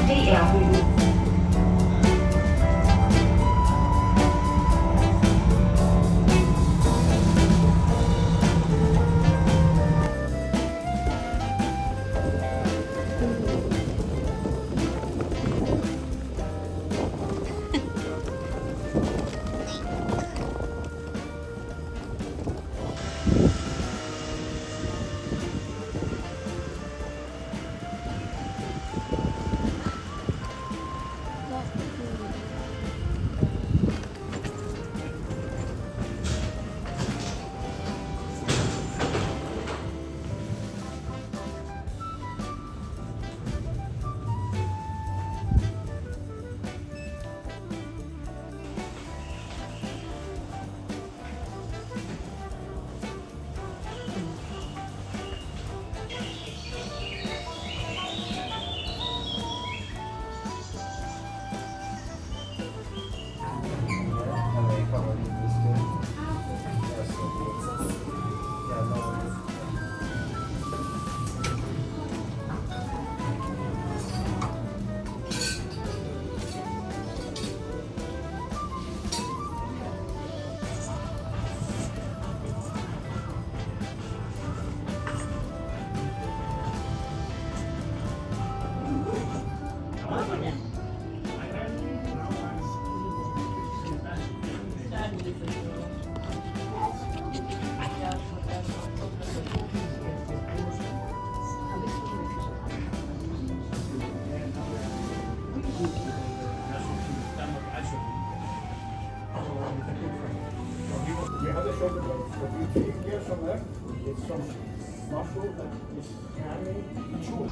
DLU We hadden zo dat we 4 keer zo hè. Dit is soms mazzel, dat is niet zo.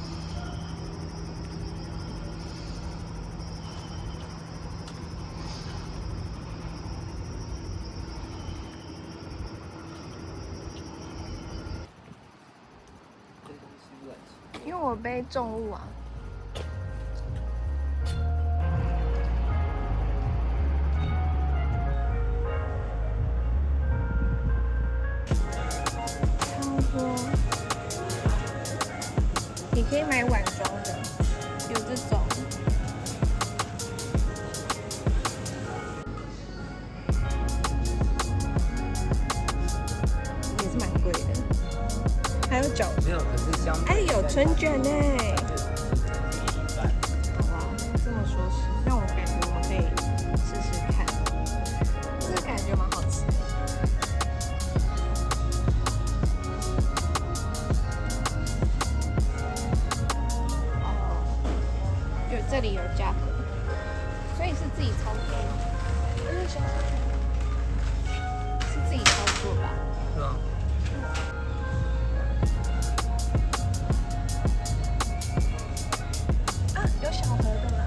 因为我背重物啊。超多，你可以买碗装的，有这种。也是蛮贵的，还有饺子。没有，可是香。哎，有春卷呢。好吧，这么说是，让我感觉我可以试试看，这个感觉蛮好吃的。哦，这里有价格，所以是自己操作吗？是自己操作吧？是啊。有小盒的吗？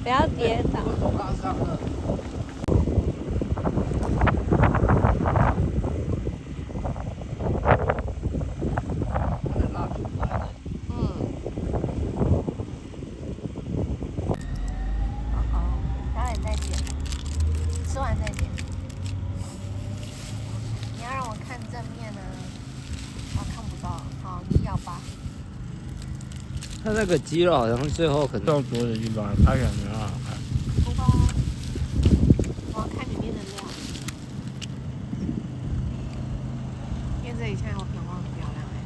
不要跌倒。待会再剪，吃完再剪。你要让我看正面呢？我看不到。好，你咬吧。它那个鸡肉好像最后可能要多的地方拍起来没办法看。不吧，我要看里面的料。里现在有天光很漂亮哎。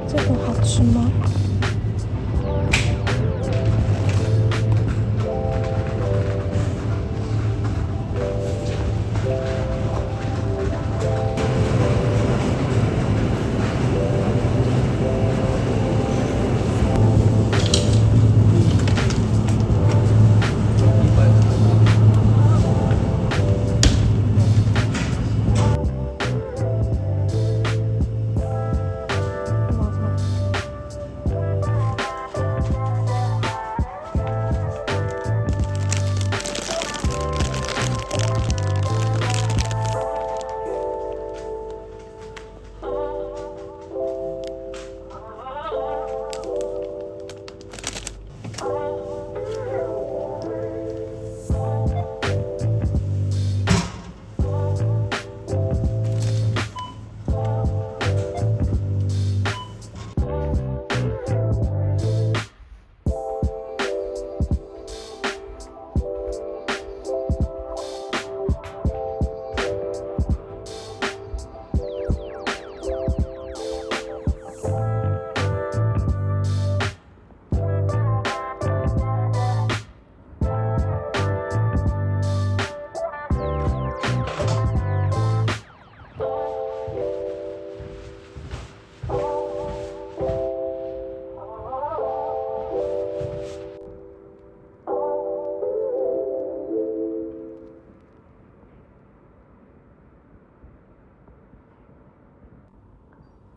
这个好吃吗？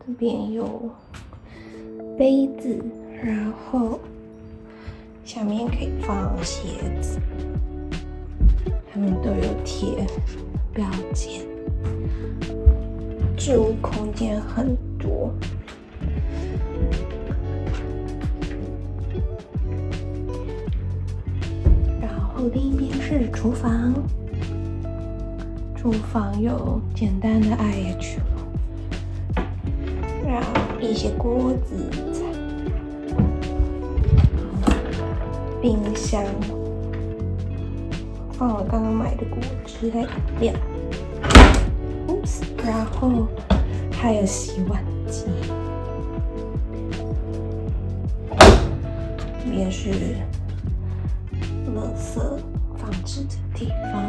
这边有杯子，然后下面可以放鞋子，他们都有贴标签。置物空间很多，然后另一边是厨房，厨房有简单的 IH。然后一些锅子、冰箱，放了刚刚买的果汁和饮料。然后还有洗碗机，这边是垃圾放置的地方，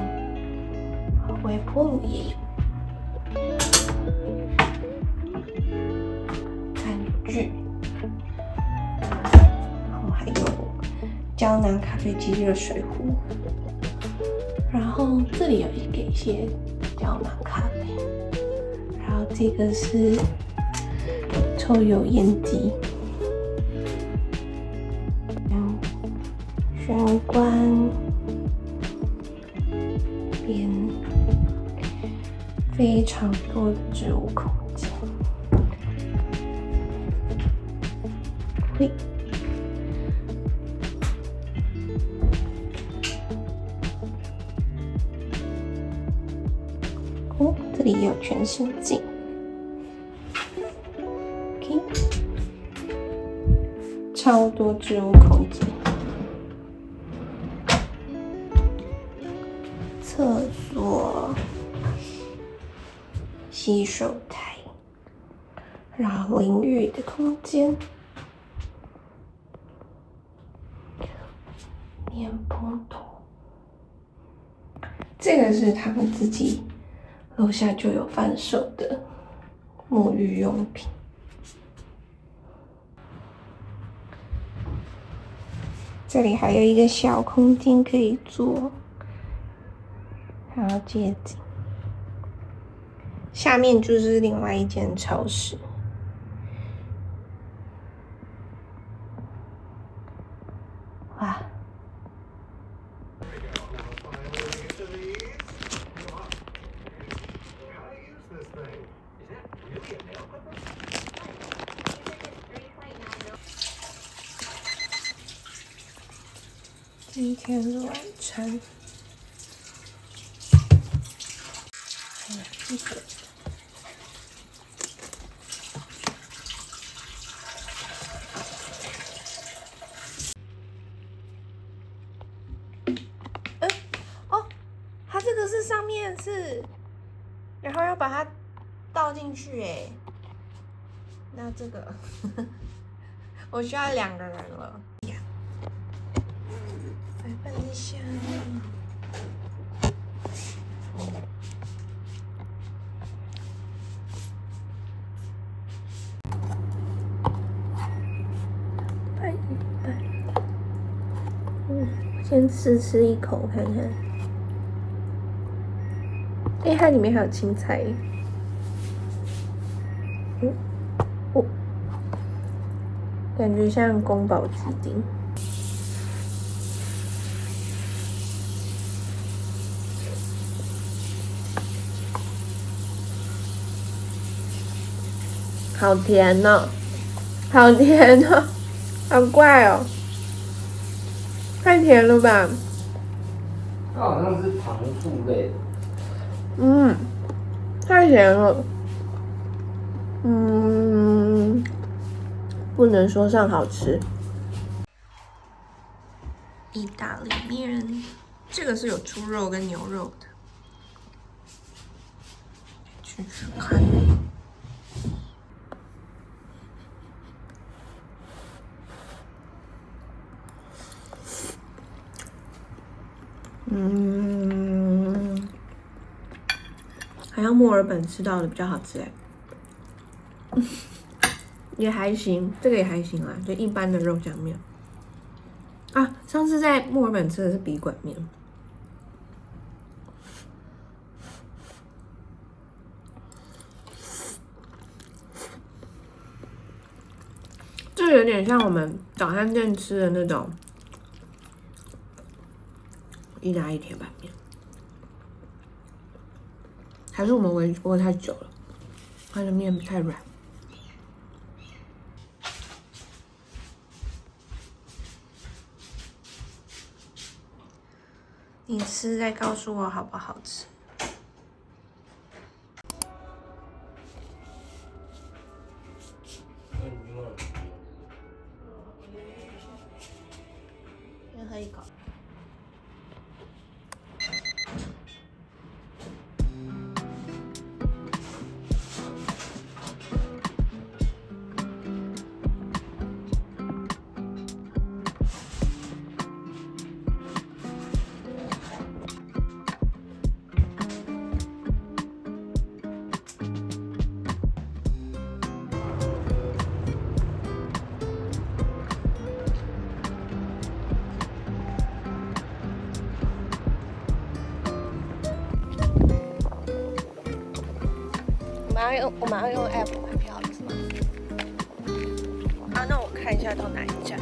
微波炉也有。然后还有胶囊咖啡机、热水壶，然后这里有一些胶囊咖啡，然后这个是抽油烟机，玄关边非常多的置物空间。哦，这里也有全身镜。OK， 超多置物空间。厕所、洗手台，然后淋浴的空间。面波头，这个是他们自己楼下就有贩售的沐浴用品。这里还有一个小空间可以坐，还有街景。下面就是另外一间超市。哇！今天的晚餐，还有这个。哦，它这个是上面是，然后要把它倒进去哎。那这个，我需要2个人了。来拌一下。拌一拌。先吃一口看看。哎，它里面还有青菜。感觉像宫保鸡丁。好甜哦，好甜哦，好怪哦，太甜了吧？它好像是糖醋类的。太甜了。不能说上好吃。意大利面，这个是有猪肉跟牛肉的。去看。好像墨尔本吃到的比较好吃哎。也还行，这个也还行啦，就一般的肉酱面。啊，上次在墨尔本吃的是笔管面。这有点像我们早餐店吃的那种意大利铁板面，还是我们煨太久了，它的面太软。你吃再告诉我好不好吃。先喝一口。我们要用 app 买票是吗？啊，那我看一下到哪一站。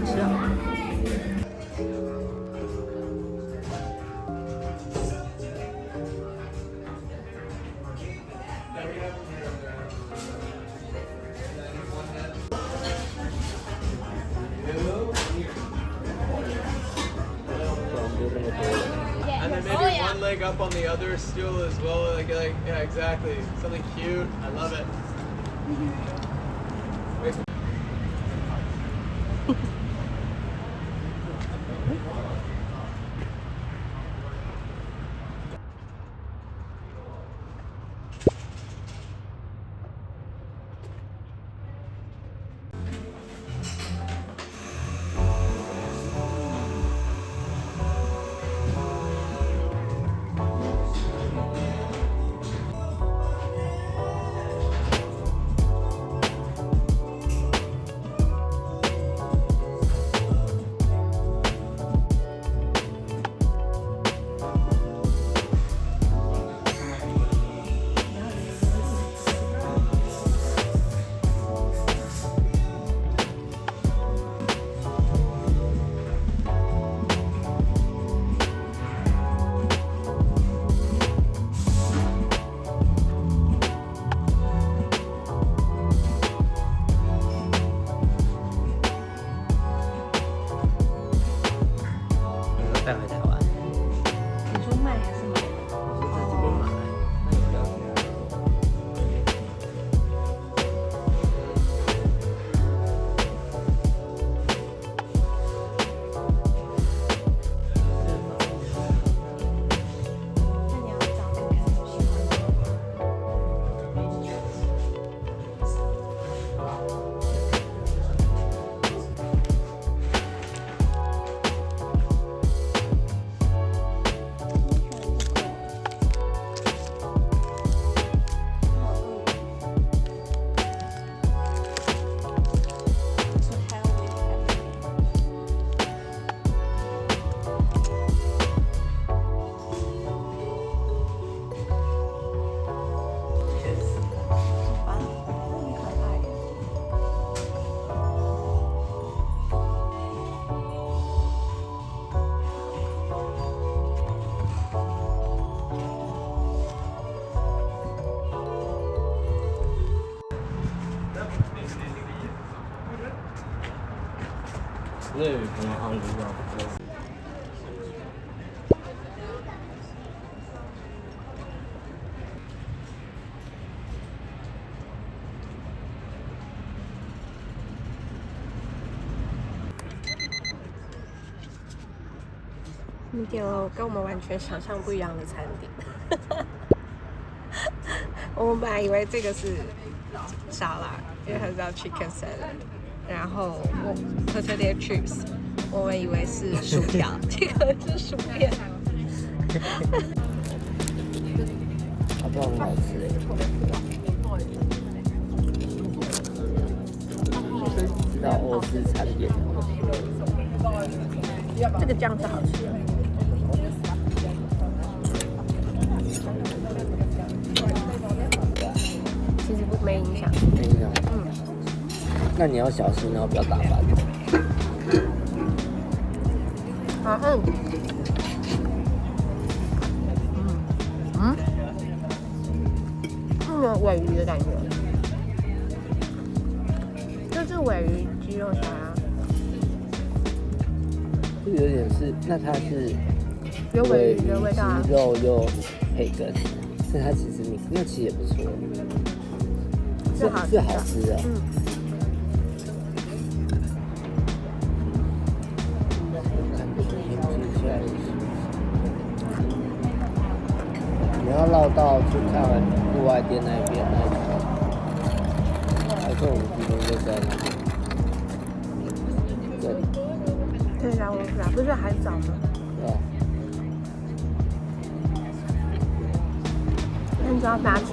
吃哦。And then maybe one leg up on the other stool as well. Like yeah, exactly. Something cute. I love it.带回台湾。你说卖还是买？我是在这边买，那有料钱。那你要找看看有喜欢的。那有什么航路啊？我们点了跟我们完全想象不一样的餐点。我们本来以为这个是沙拉，因为它叫 chicken salad， 然后potato chips， 我们以为是薯条，这个是薯片。好不好？很好吃哎。知道欧式餐点。这个酱是好吃的。其实没影响。没影响。那你要小心，然后不要打翻。好，那种鲔鱼的感觉，就是鲔鱼鸡肉沙拉，就有点是，那它是有鲔鱼的味道啊。鸡肉又培根，所以它其实那其实也不错，是好吃的。你要绕道去看户外店那边那一条，还是我们今天就在那边这里。对啊，我不是还早吗？对啊。那你就要搭车。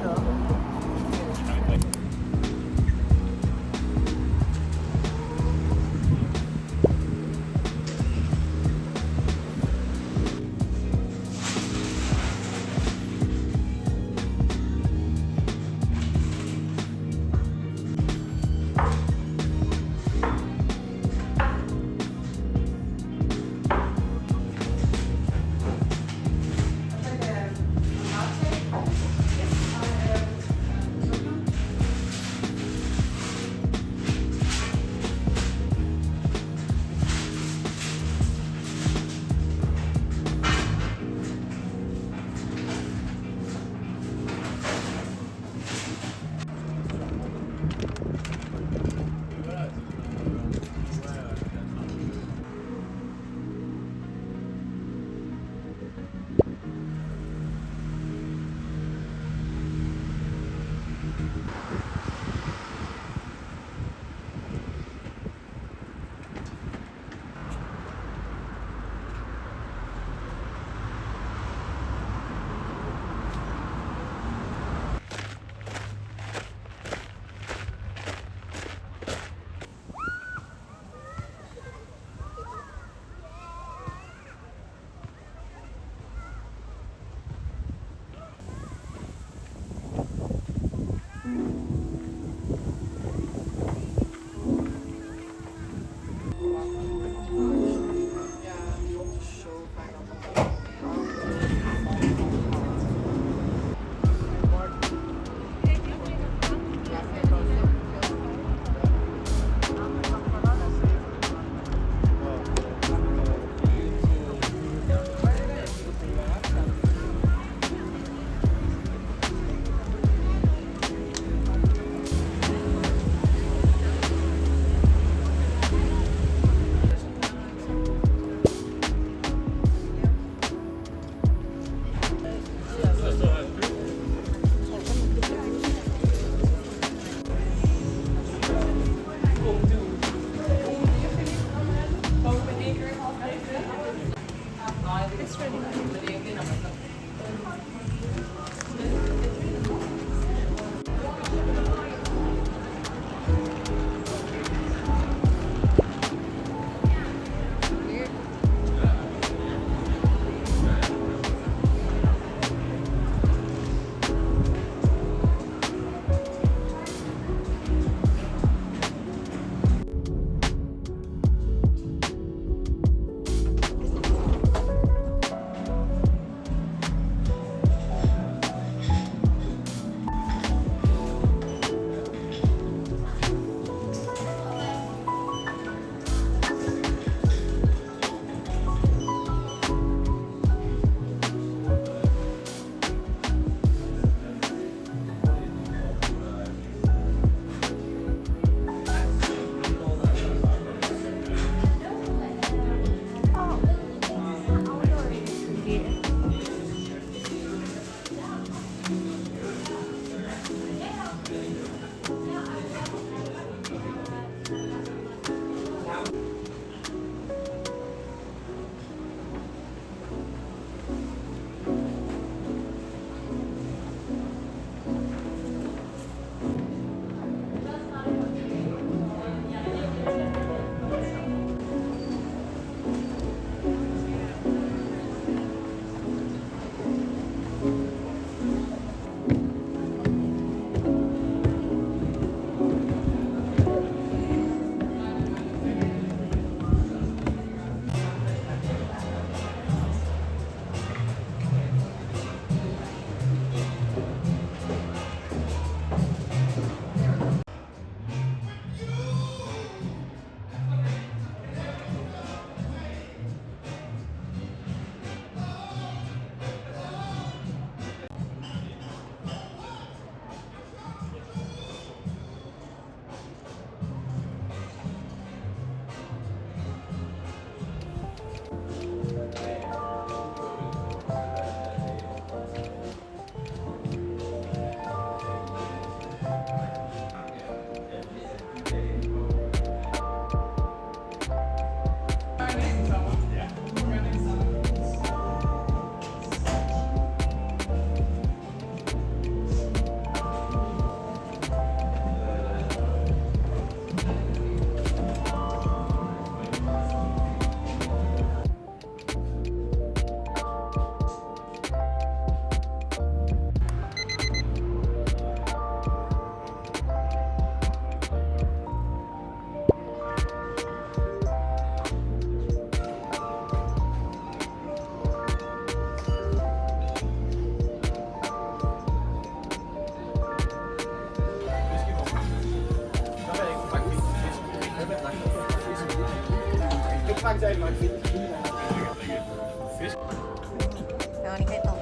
然后你可以动。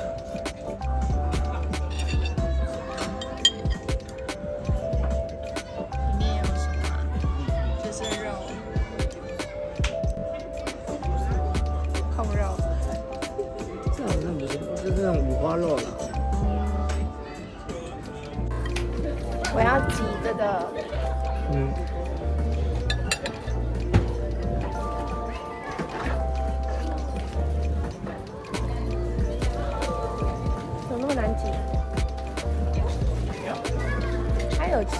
里面有什么？这些肉，控肉。这好像不是，这是那种五花肉了。我要挤这个。嗯。怎么那么难挤？还有切。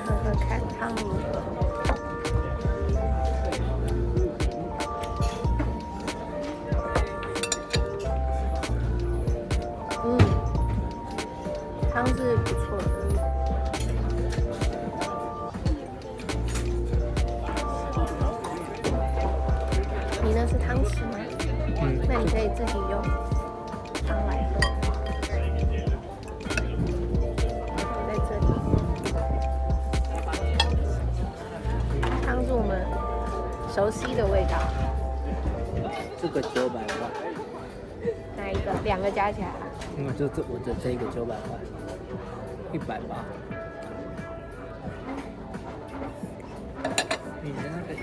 喝喝看汤如何？汤是不错的。你那是汤匙吗？那你可以自己用汤来喝。我在这里，汤是我们熟悉的味道。这个900块。哪一个？两个加起来？就我的这个900块，180。你的那个145。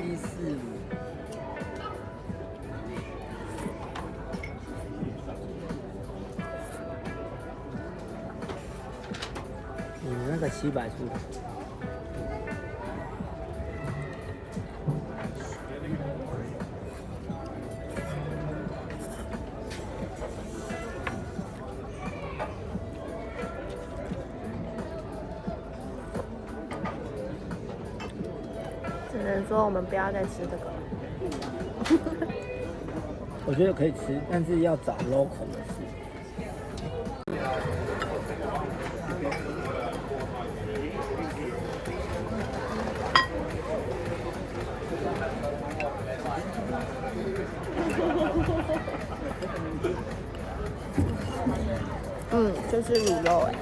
你的那个700出。能说我们不要再吃这个。我觉得可以吃，但是要找 local 的吃。就是卤肉哎，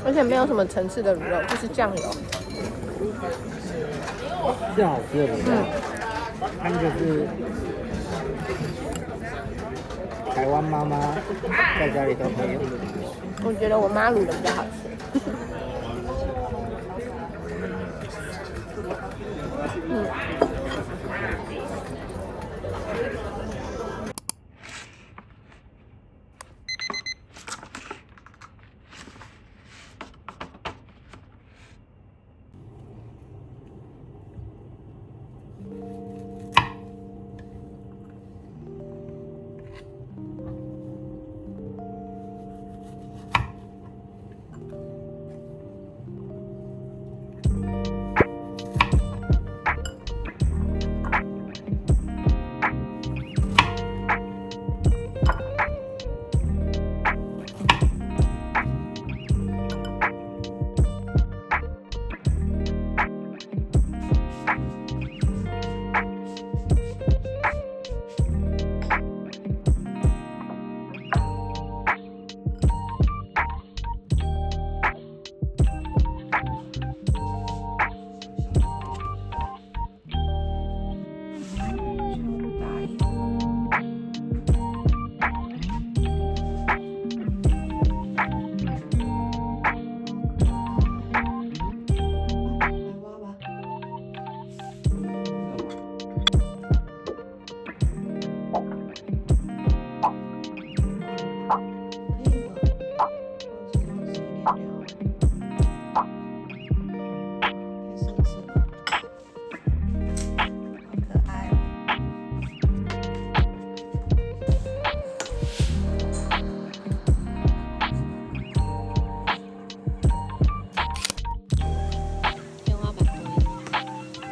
而且没有什么层次的卤肉，就是酱油。是好吃的卤肉，他们就是台湾妈妈在家里都可以用的卤肉。我觉得我妈卤的比较好吃。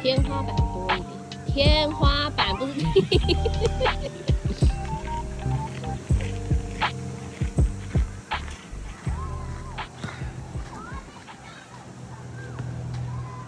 天花板多一点，天花板不是。